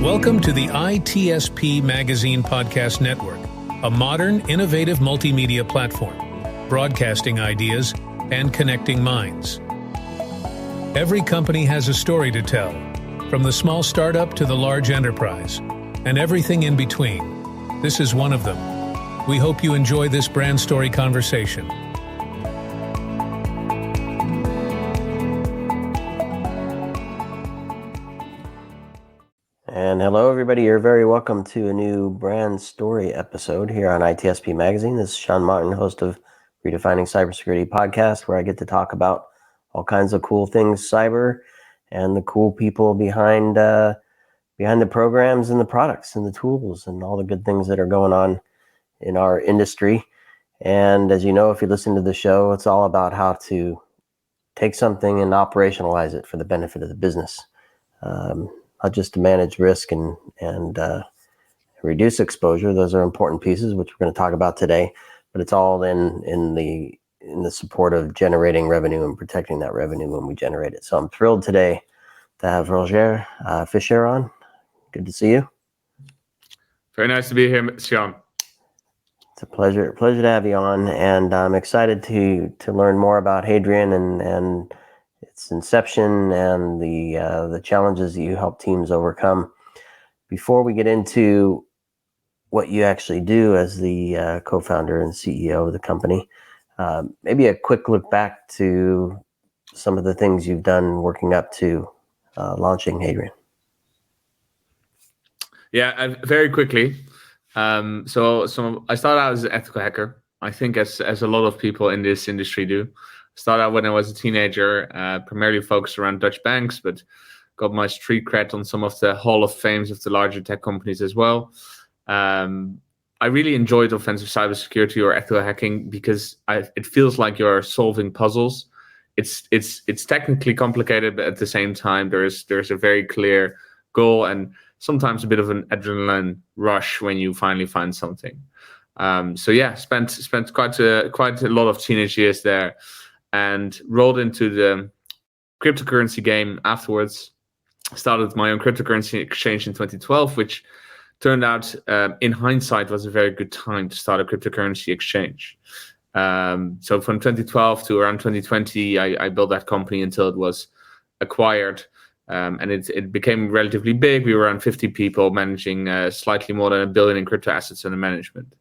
Welcome to the ITSP Magazine Podcast Network, a modern, innovative multimedia platform, broadcasting ideas and connecting minds. Every company has a story to tell, from the small startup to the large enterprise, and everything in between. This is one of them. We hope you enjoy this brand story conversation. And hello, everybody. You're very welcome to a new brand story episode here on ITSP Magazine. This is Sean Martin, host of Redefining CyberSecurity Podcast, where I get to talk about all kinds of cool things cyber and the cool people behind the programs and the products and the tools and all the good things that are going on in our industry. And as you know, if you listen to the show, it's all about how to take something and operationalize it for the benefit of the business. Not just to manage risk and reduce exposure. Those are important pieces, which we're going to talk about today. But it's all in the support of generating revenue and protecting that revenue when we generate it. So I'm thrilled today to have Rogier Fischer on. Good to see you. Very nice to be here, Sean. It's a pleasure to have you on, and I'm excited to learn more about Hadrian and its inception and the challenges that you help teams overcome. Before we get into what you actually do as the co-founder and CEO of the company, maybe a quick look back to some of the things you've done working up to launching Hadrian. Yeah, very quickly. So I started out as an ethical hacker. I think as a lot of people in this industry do. Started out when I was a teenager, primarily focused around Dutch banks, but got my street cred on some of the Hall of Fames of the larger tech companies as well. I really enjoyed offensive cybersecurity or ethical hacking because it feels like you're solving puzzles. It's technically complicated, but at the same time, there's a very clear goal and sometimes a bit of an adrenaline rush when you finally find something. Spent quite a lot of teenage years there. And rolled into the cryptocurrency game afterwards. Started my own cryptocurrency exchange in 2012, which turned out, in hindsight, was a very good time to start a cryptocurrency exchange. So from 2012 to around 2020, I built that company until it was acquired. And it became relatively big. We were around 50 people managing slightly more than $1 billion in crypto assets under management.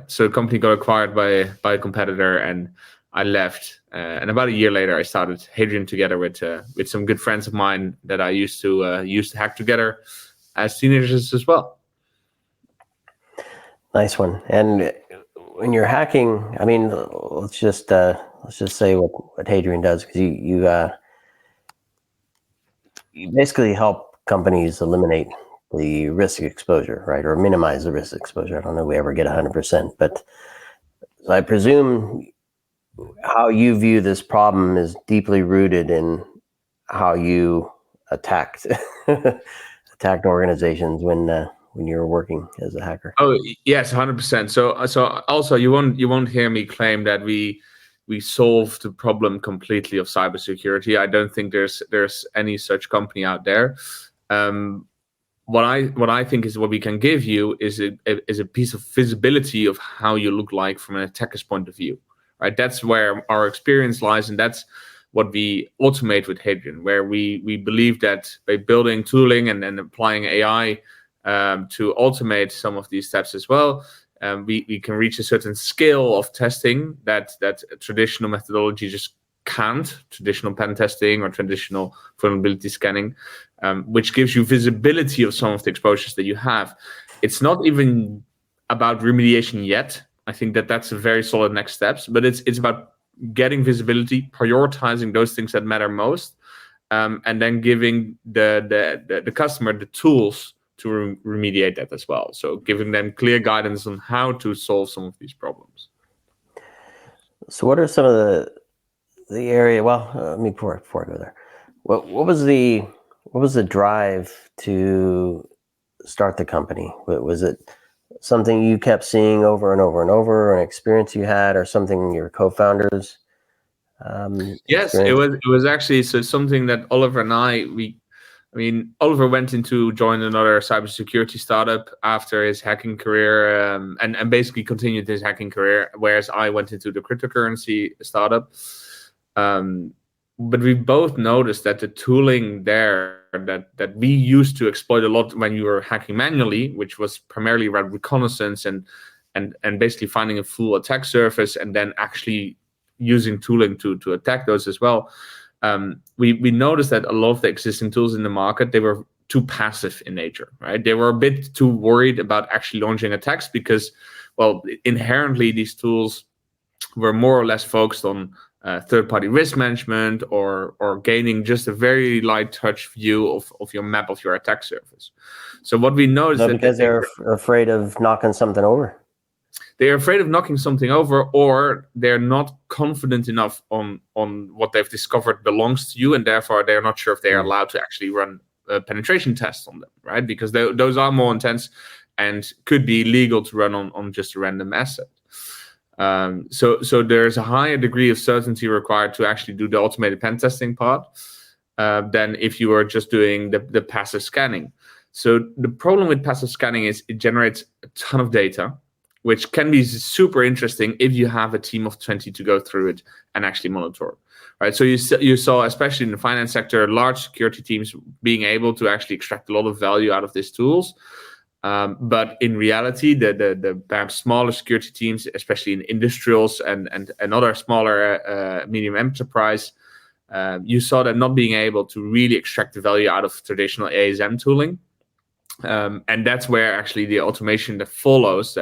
So the company got acquired by a competitor, and I left. And about a year later, I started Hadrian together with some good friends of mine that I used to hack together as teenagers as well. Nice one. And when you're hacking, I mean, let's just say what Hadrian does, because you basically help companies eliminate the risk exposure, right? Or minimize the risk exposure. I don't know if we ever get 100%, but I presume how you view this problem is deeply rooted in how you attacked organizations when you're working as a hacker. Oh yes, 100%. So also you won't hear me claim that we solved the problem completely of cybersecurity. I don't think there's any such company out there. What I think is what we can give you is a piece of visibility of how you look like from an attacker's point of view, right? That's where our experience lies, and that's what we automate with Hadrian, where we believe that by building tooling and applying AI to automate some of these steps as well, we can reach a certain scale of testing that traditional methodology just can't, traditional pen testing or traditional vulnerability scanning, which gives you visibility of some of the exposures that you have. It's not even about remediation yet. I think that's a very solid next steps, but it's about getting visibility, prioritizing those things that matter most, and then giving the customer the tools to remediate that as well. So giving them clear guidance on how to solve some of these problems. So what are some of the area? Well, let me before I go there. What was the drive to start the company? Was it something you kept seeing over and over and over, an experience you had, or something your co-founders? Yes, it was actually something that Oliver and I I mean, Oliver went into join another cybersecurity startup after his hacking career, and basically continued his hacking career, whereas I went into the cryptocurrency startup. But we both noticed that the tooling there that we used to exploit a lot when you were hacking manually, which was primarily around reconnaissance and basically finding a full attack surface and then actually using tooling to attack those as well. We noticed that a lot of the existing tools in the market, they were too passive in nature, right? They were a bit too worried about actually launching attacks because, well, inherently these tools were more or less focused on third-party risk management or gaining just a very light touch view of your map of your attack surface. So what we noticed that because they're afraid of knocking something over. They're afraid of knocking something over, or they're not confident enough on what they've discovered belongs to you, and therefore they're not sure if they're allowed to actually run penetration tests on them, right? Because those are more intense and could be illegal to run on just a random asset. So there's a higher degree of certainty required to actually do the automated pen testing part than if you were just doing the passive scanning. So the problem with passive scanning is it generates a ton of data, which can be super interesting if you have a team of 20 to go through it and actually monitor, right? So you saw, especially in the finance sector, large security teams being able to actually extract a lot of value out of these tools. But in reality, the perhaps smaller security teams, especially in industrials and other smaller medium enterprise, you saw them not being able to really extract the value out of traditional ASM tooling. And that's where actually the automation that follows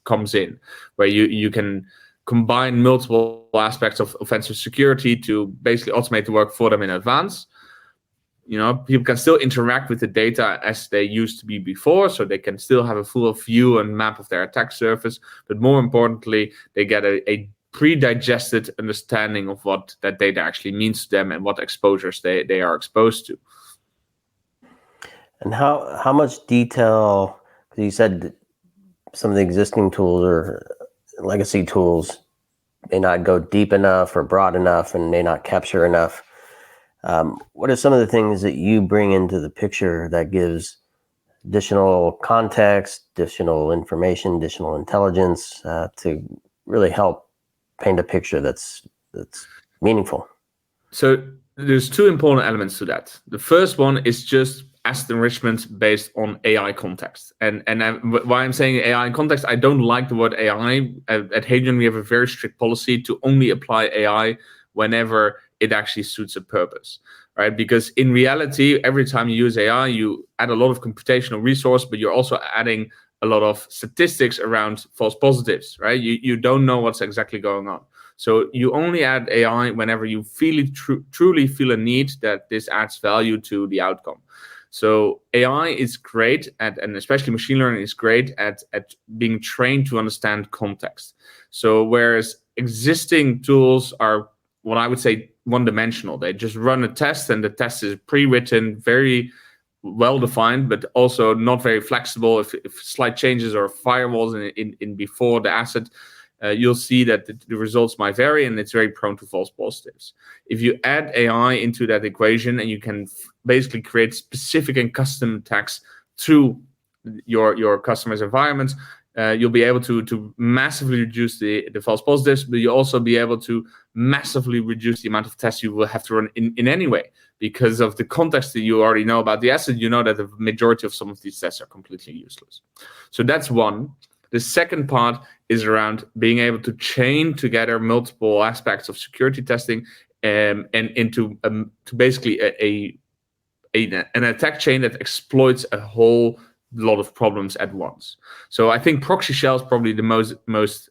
comes in, where you can combine multiple aspects of offensive security to basically automate the work for them in advance. People can still interact with the data as they used to be before, so they can still have a full view and map of their attack surface. But more importantly, they get a pre-digested understanding of what that data actually means to them and what exposures they are exposed to. And how much detail, because you said some of the existing tools or legacy tools may not go deep enough or broad enough and may not capture enough. What are some of the things that you bring into the picture that gives additional context, additional information, additional intelligence to really help paint a picture that's meaningful? So there's two important elements to that. The first one is just asset enrichment based on AI context. And why I'm saying AI context, I don't like the word AI. At Hadrian, we have a very strict policy to only apply AI whenever it actually suits a purpose, right? Because in reality, every time you use AI, you add a lot of computational resource, but you're also adding a lot of statistics around false positives, right? You don't know what's exactly going on. So you only add AI whenever you truly feel a need that this adds value to the outcome. So AI is great at, and especially machine learning is great at being trained to understand context. So whereas existing tools are what I would say one-dimensional, they just run a test and the test is pre-written, very well-defined, but also not very flexible. If slight changes or firewalls in before the asset, you'll see that the results might vary and it's very prone to false positives. If you add AI into that equation and you can basically create specific and custom attacks through your customer's environments, you'll be able to massively reduce the false positives, but you'll also be able to massively reduce the amount of tests you will have to run in any way. Because of the context that you already know about the asset, you know that the majority of some of these tests are completely useless. So that's one. The second part is around being able to chain together multiple aspects of security testing and into to basically an attack chain that exploits a whole lot of problems at once. So I think proxy shell is probably the most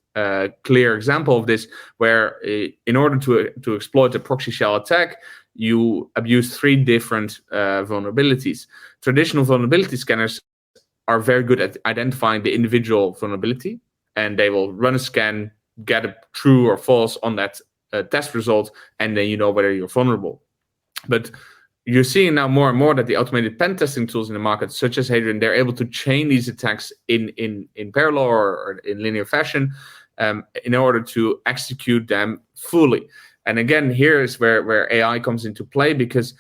clear example of this, where in order to exploit a proxy shell attack, you abuse three different vulnerabilities. Traditional vulnerability scanners are very good at identifying the individual vulnerability, and they will run a scan, get a true or false on that test result, and then you know whether you're vulnerable. But you're seeing now more and more that the automated pen testing tools in the market, such as Hadrian, they're able to chain these attacks in parallel or in linear fashion in order to execute them fully. And again, here is where AI comes into play, because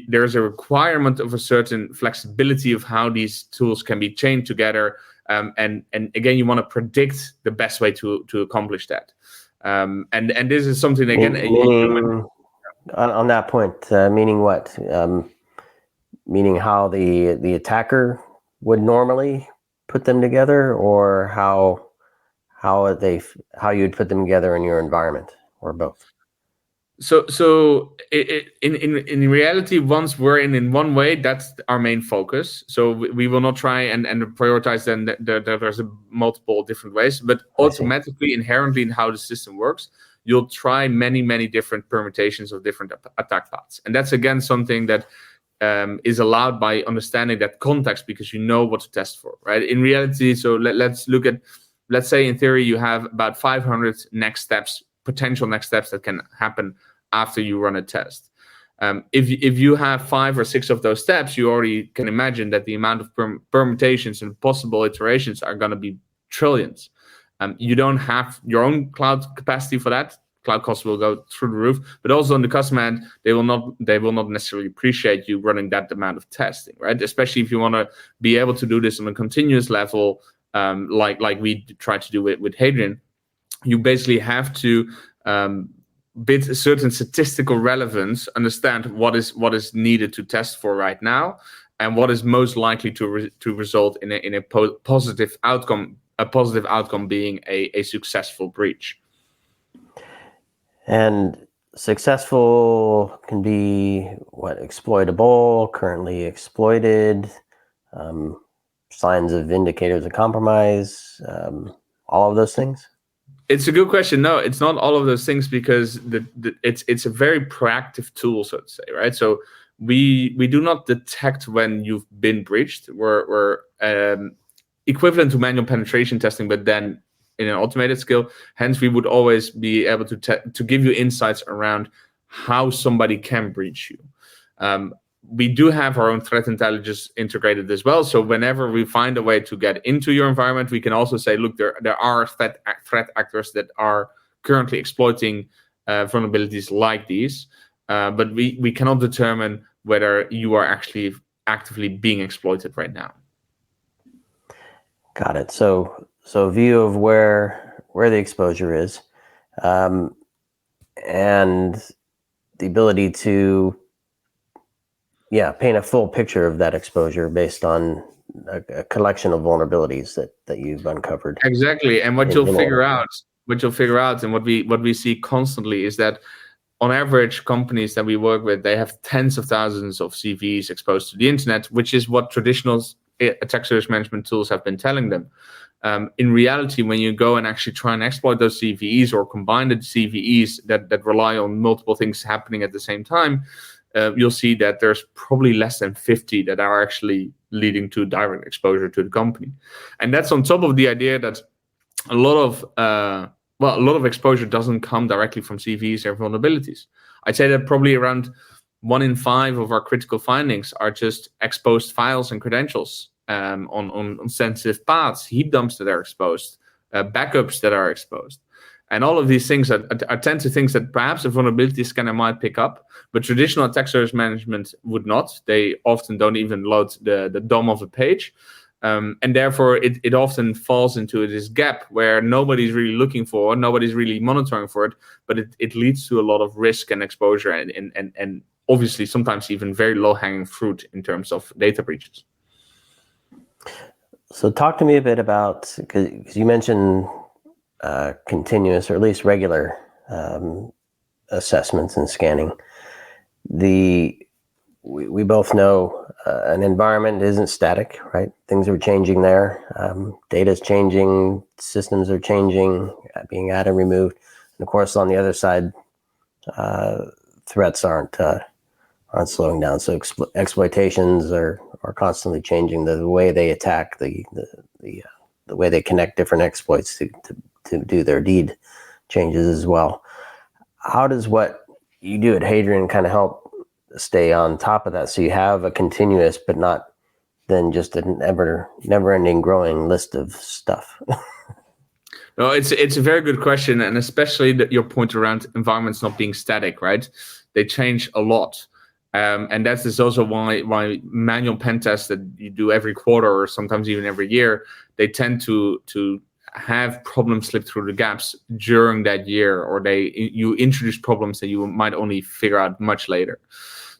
there's a requirement of a certain flexibility of how these tools can be chained together. And again, you want to predict the best way to accomplish that. And this is something, again, on that point, meaning what? Meaning how the attacker would normally put them together, or how you'd put them together in your environment, or both? So in reality, once we're in one way, that's our main focus. So we will not try and prioritize then that there's multiple different ways, but automatically, inherently in how the system works, you'll try many different permutations of different attack paths. And that's, again, something that is allowed by understanding that context, because you know what to test for, right? In reality, so let's look at, let's say in theory, you have about 500 potential next steps that can happen after you run a test. If you have 5 or 6 of those steps, you already can imagine that the amount of permutations and possible iterations are going to be trillions. You don't have your own cloud capacity for that. Cloud costs will go through the roof, but also on the customer end, they will not necessarily appreciate you running that amount of testing, right? Especially if you want to be able to do this on a continuous level, like we try to do with Hadrian. You basically have to bid a certain statistical relevance, understand what is needed to test for right now, and what is most likely to result in a positive outcome. A positive outcome being a successful breach. And successful can be exploitable, currently exploited, signs of indicators of compromise, all of those things? It's a good question. No, it's not all of those things, because it's a very proactive tool, so to say, right? So we do not detect when you've been breached. We're equivalent to manual penetration testing, but then in an automated scale. Hence, we would always be able to give you insights around how somebody can breach you. We do have our own threat intelligence integrated as well. So whenever we find a way to get into your environment, we can also say, look, there are threat actors that are currently exploiting vulnerabilities like these, but we cannot determine whether you are actually actively being exploited right now. Got it. So view of where the exposure is, and the ability to paint a full picture of that exposure based on a collection of vulnerabilities that you've uncovered. Exactly. And what you'll figure out, and what we see constantly is that on average, companies that we work with, they have tens of thousands of CVEs exposed to the internet, which is what traditional attack surface management tools have been telling them. In reality, when you go and actually try and exploit those CVEs or combine the CVEs that rely on multiple things happening at the same time, you'll see that there's probably less than 50 that are actually leading to direct exposure to the company. And that's on top of the idea that a lot of exposure doesn't come directly from CVEs or vulnerabilities. I'd say that probably around 1 in 5 of our critical findings are just exposed files and credentials on sensitive paths, heap dumps that are exposed, backups that are exposed. And all of these things are tend to things that perhaps a vulnerability scanner might pick up, but traditional attack surface management would not. They often don't even load the DOM of a page. And therefore, it often falls into this gap where nobody's really looking for, nobody's really monitoring for it, but it leads to a lot of risk and exposure and obviously sometimes even very low-hanging fruit in terms of data breaches. So talk to me a bit about, because you mentioned continuous or at least regular assessments and scanning. We both know an environment isn't static, right? Things are changing there. Data is changing, systems are changing, being added and removed. And of course, on the other side, threats aren't slowing down. So exploitations are constantly changing. The way they attack, the way they connect different exploits to do their deed changes as well. How does what you do at Hadrian kind of help stay on top of that, so you have a continuous but not then just a never-ending growing list of stuff? No, it's a very good question, and especially your point around environments not being static, right? They change a lot. And that is also why manual pen tests that you do every quarter or sometimes even every year, they tend to have problems slip through the gaps during that year, or you introduce problems that you might only figure out much later.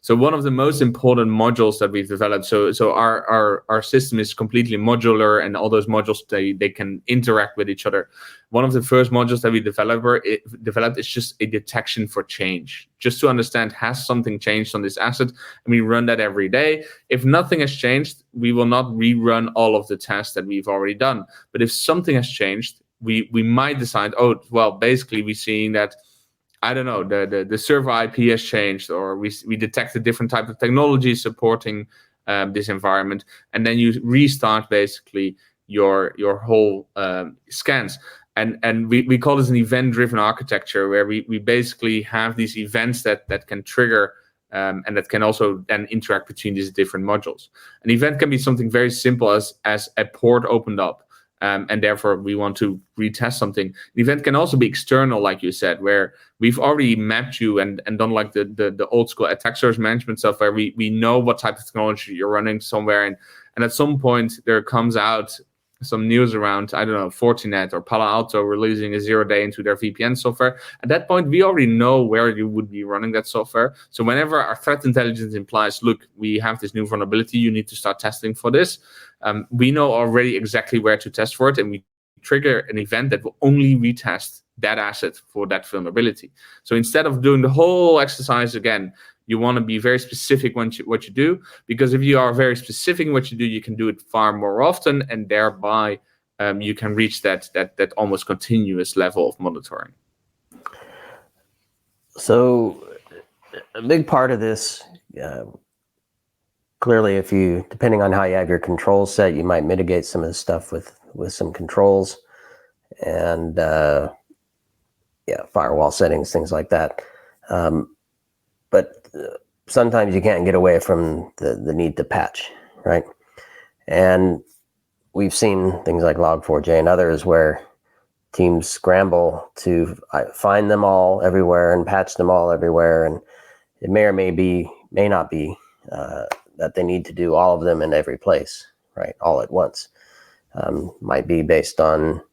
So one of the most important modules that we've developed, so our system is completely modular, and all those modules, they can interact with each other. One of the first modules that we developed is just a detection for change, just to understand, has something changed on this asset? And we run that every day. If nothing has changed, we will not rerun all of the tests that we've already done. But if something has changed, we might decide, basically we're seeing that, I don't know, the server IP has changed, or we detect a different type of technology supporting this environment, and then you restart basically your whole scans. And we call this an event-driven architecture, where we basically have these events that can trigger and that can also then interact between these different modules. An event can be something very simple as a port opened up. And therefore, we want to retest something. The event can also be external, like you said, where we've already mapped you and done like the old school attack surface management stuff, where we know what type of technology you're running somewhere. And at some point, there comes out some news around, I don't know, Fortinet or Palo Alto releasing a 0-day into their VPN software. At that point, we already know where you would be running that software. So whenever our threat intelligence implies, look, we have this new vulnerability, you need to start testing for this, we know already exactly where to test for it, and we trigger an event that will only retest that asset for that vulnerability. So instead of doing the whole exercise again, you want to be very specific what you do, because if you are very specific in what you do, you can do it far more often, and thereby you can reach that almost continuous level of monitoring. So a big part of this, clearly, if you, depending on how you have your controls set, you might mitigate some of the stuff with some controls and firewall settings, things like that. But sometimes you can't get away from the need to patch, right? And we've seen things like Log4j and others where teams scramble to find them all everywhere and patch them all everywhere. And it may not be that they need to do all of them in every place, right, all at once. Might be based on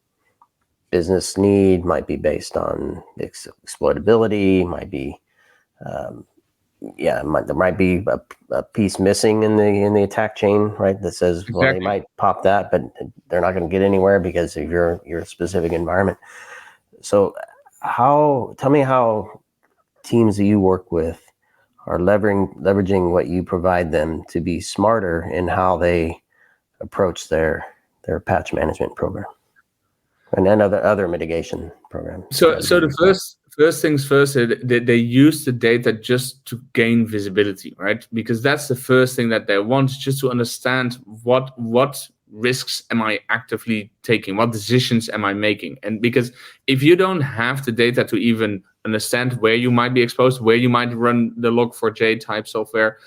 business need, might be based on exploitability, might be there might be a piece missing in the attack chain, right? That says, exactly. Well, they might pop that, but they're not going to get anywhere because of your specific environment. So, tell me how teams that you work with are leveraging what you provide them to be smarter in how they approach their patch management program and then other mitigation programs. So the first things first, they use the data just to gain visibility, right? Because that's the first thing that they want, just to understand what risks am I actively taking, what decisions am I making. And because if you don't have the data to even understand where you might be exposed, where you might run the Log4j type software,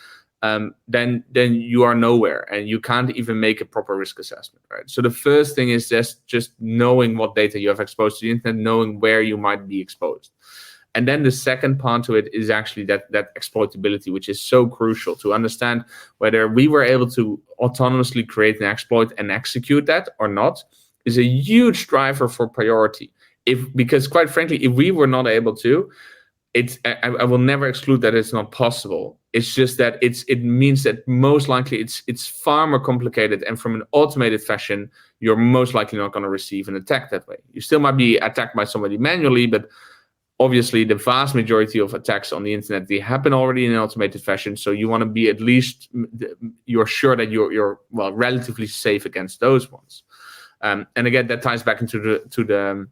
then you are nowhere, and you can't even make a proper risk assessment, right? So the first thing is just knowing what data you have exposed to the internet, knowing where you might be exposed. And then the second part to it is actually that exploitability, which is so crucial to understand whether we were able to autonomously create an exploit and execute that or not, is a huge driver for priority. Because quite frankly, if we were not able to, I will never exclude that it's not possible. It's just that it means that most likely it's far more complicated, and from an automated fashion, you're most likely not going to receive an attack that way. You still might be attacked by somebody manually, but obviously the vast majority of attacks on the internet, they happen already in an automated fashion. So you want to be, at least you're sure that you're relatively safe against those ones. And again, that ties back into the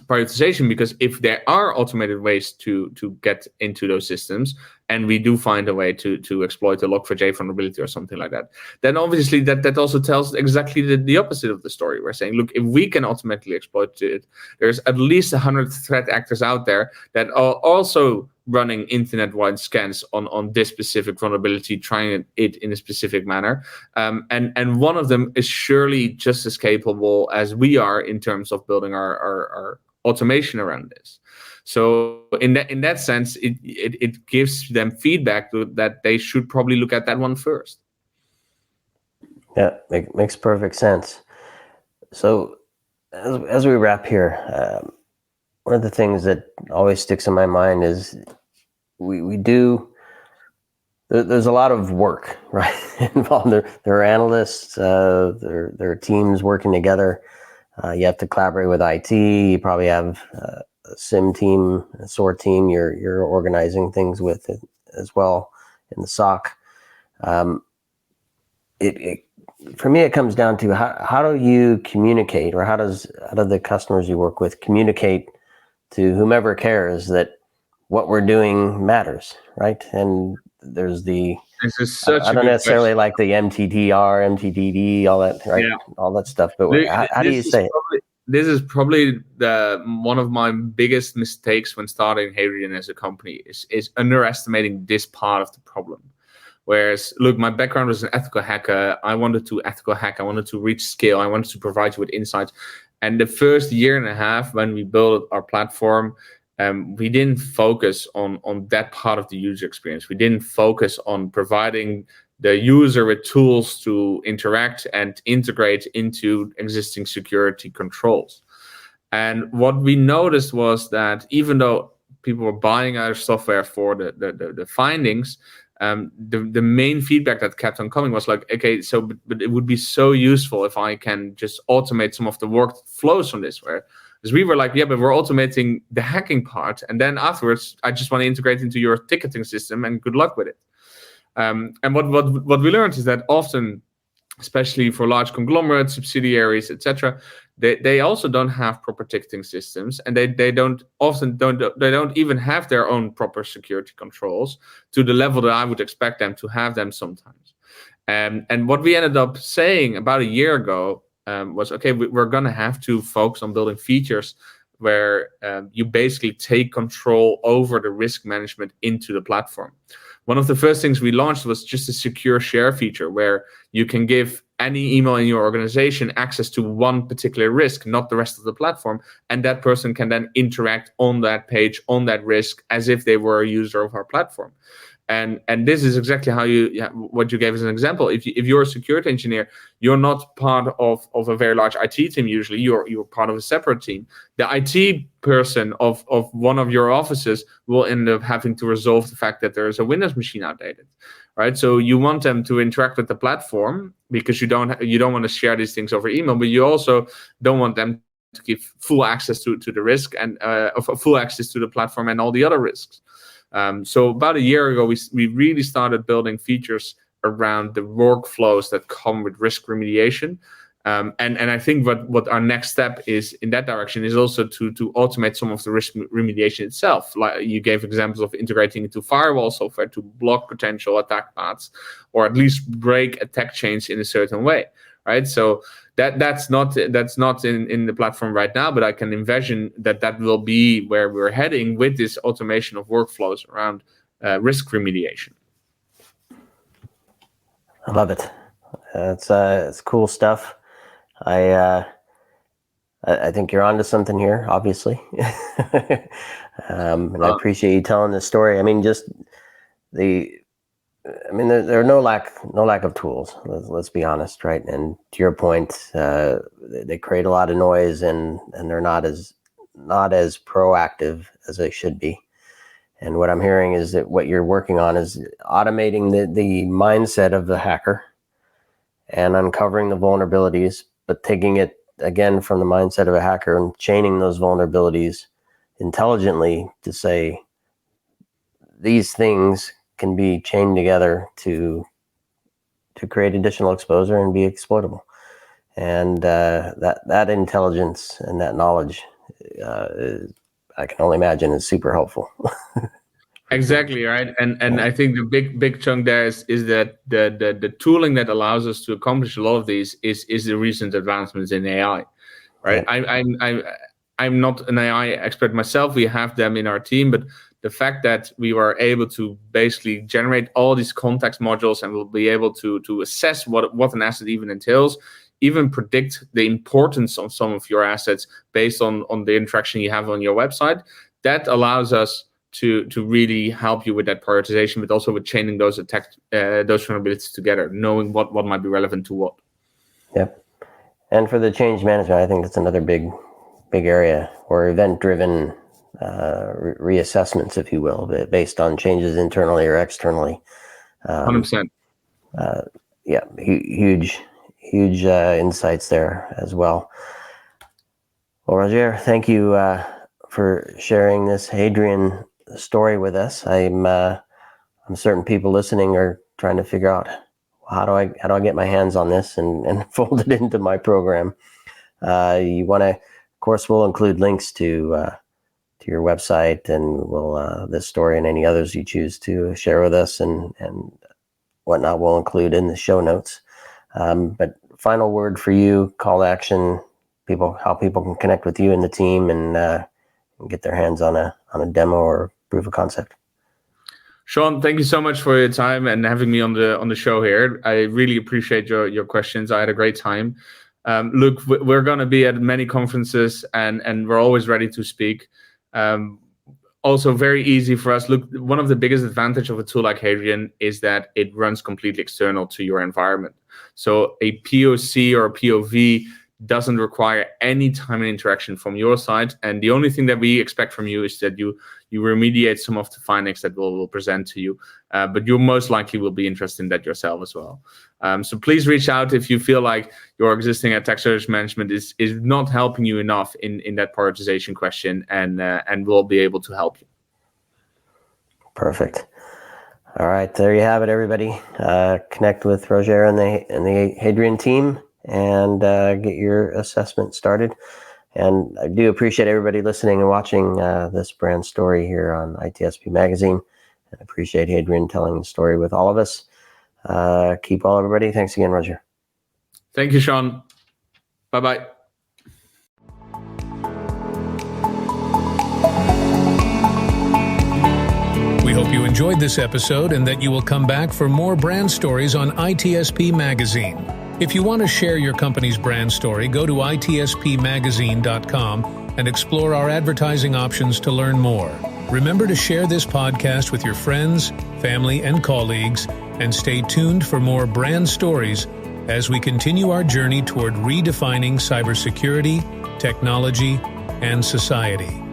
prioritization, because if there are automated ways to get into those systems, and we do find a way to exploit a Log4j vulnerability or something like that, then obviously that also tells exactly the opposite of the story. We're saying, look, if we can automatically exploit it, there's at least 100 threat actors out there that are also running internet-wide scans on this specific vulnerability, trying it in a specific manner. And one of them is surely just as capable as we are in terms of building our automation around this. So in that sense, it gives them feedback that they should probably look at that one first. Yeah, makes perfect sense. So as we wrap here, one of the things that always sticks in my mind is we do. There's a lot of work, right, involved. There are analysts, there are teams working together. You have to collaborate with IT. You probably have a SIM team, a SOAR team. You're organizing things with it as well in the SOC. For me, it comes down to how do you communicate, or how do the customers you work with communicate to whomever cares that what we're doing matters, right? And there's I don't necessarily like the MTTR, MTTD, all that, right? Yeah. All that stuff. But how do you say it? This is probably one of my biggest mistakes when starting Hadrian as a company is underestimating this part of the problem. Whereas, look, my background was an ethical hacker. I wanted to ethical hack. I wanted to reach scale. I wanted to provide you with insights. And the first year and a half when we built our platform, we didn't focus on that part of the user experience. We didn't focus on providing the user with tools to interact and integrate into existing security controls. And what we noticed was that even though people were buying our software for the findings, the main feedback that kept on coming was like, okay, but it would be so useful if I can just automate some of the workflows from this. Because we were like, yeah, but we're automating the hacking part, and then afterwards, I just want to integrate into your ticketing system, and good luck with it. And what we learned is that often, especially for large conglomerates, subsidiaries, etc., they also don't have proper ticketing systems, and they don't even have their own proper security controls to the level that I would expect them to have them sometimes. And what we ended up saying about a year ago was, okay, we're going to have to focus on building features where you basically take control over the risk management into the platform. One of the first things we launched was just a secure share feature where you can give any email in your organization access to one particular risk, not the rest of the platform. And that person can then interact on that page, on that risk, as if they were a user of our platform. And this is exactly how what you gave as an example. If you're a security engineer, you're not part of a very large IT team. Usually, you're part of a separate team. The IT person of one of your offices will end up having to resolve the fact that there is a Windows machine outdated, right? So you want them to interact with the platform because you don't want to share these things over email, but you also don't want them to give full access to the risk and full access to the platform and all the other risks. So about a year ago, we really started building features around the workflows that come with risk remediation. And I think what our next step is in that direction is also to automate some of the risk remediation itself. Like you gave examples of integrating into firewall software to block potential attack paths, or at least break attack chains in a certain way, right? So that's not in the platform right now, but I can envision that will be where we're heading with this automation of workflows around risk remediation. I love it. It's cool stuff. I think you're onto something here, obviously, and I appreciate you telling this story. I mean, there are no lack of tools. Let's be honest, right? And to your point, they create a lot of noise, and they're not as proactive as they should be. And what I'm hearing is that what you're working on is automating the mindset of the hacker and uncovering the vulnerabilities, but taking it again from the mindset of a hacker and chaining those vulnerabilities intelligently to say these things can be chained together to create additional exposure and be exploitable. And that intelligence and that knowledge, I can only imagine, is super helpful. Exactly, right. And I think the big chunk there is that the tooling that allows us to accomplish a lot of these is the recent advancements in AI, right? Yeah. I'm not an AI expert myself. We have them in our team, but the fact that we were able to basically generate all these context modules and we'll be able to assess what an asset even entails, even predict the importance of some of your assets based on the interaction you have on your website, that allows us to really help you with that prioritization, but also with chaining those vulnerabilities together, knowing what might be relevant to what. Yep. And for the change management, I think that's another big area, or event-driven reassessments, if you will, based on changes internally or externally. 100%. Yeah, huge insights there as well. Well, Rogier, thank you for sharing this Hadrian story with us. I'm certain people listening are trying to figure out how do I get my hands on this and fold it into my program. You want to, of course, we'll include links to your website, and we'll this story and any others you choose to share with us and whatnot we'll include in the show notes. But final word for you, call to action, how people can connect with you and the team and get their hands on a demo or proof of concept. Sean, thank you so much for your time and having me on the show here. I really appreciate your questions. I had a great time. Look, we're going to be at many conferences and we're always ready to speak. Also very easy for us. Look, one of the biggest advantage of a tool like Hadrian is that it runs completely external to your environment. So a POC or a POV doesn't require any time and interaction from your side. And the only thing that we expect from you is that you remediate some of the findings that we'll present to you. But you most likely will be interested in that yourself as well. So please reach out if you feel like your existing attack surface management is not helping you enough in that prioritization question, and we'll be able to help you. Perfect. All right, there you have it, everybody. Connect with Rogier and the Hadrian team and get your assessment started. And I do appreciate everybody listening and watching this brand story here on ITSP Magazine. And I appreciate Hadrian telling the story with all of us. Keep well, everybody. Thanks again, Rogier. Thank you, Sean. Bye-bye. We hope you enjoyed this episode and that you will come back for more brand stories on ITSP Magazine. If you want to share your company's brand story, go to itspmagazine.com and explore our advertising options to learn more. Remember to share this podcast with your friends, family, and colleagues, and stay tuned for more brand stories as we continue our journey toward redefining cybersecurity, technology, and society.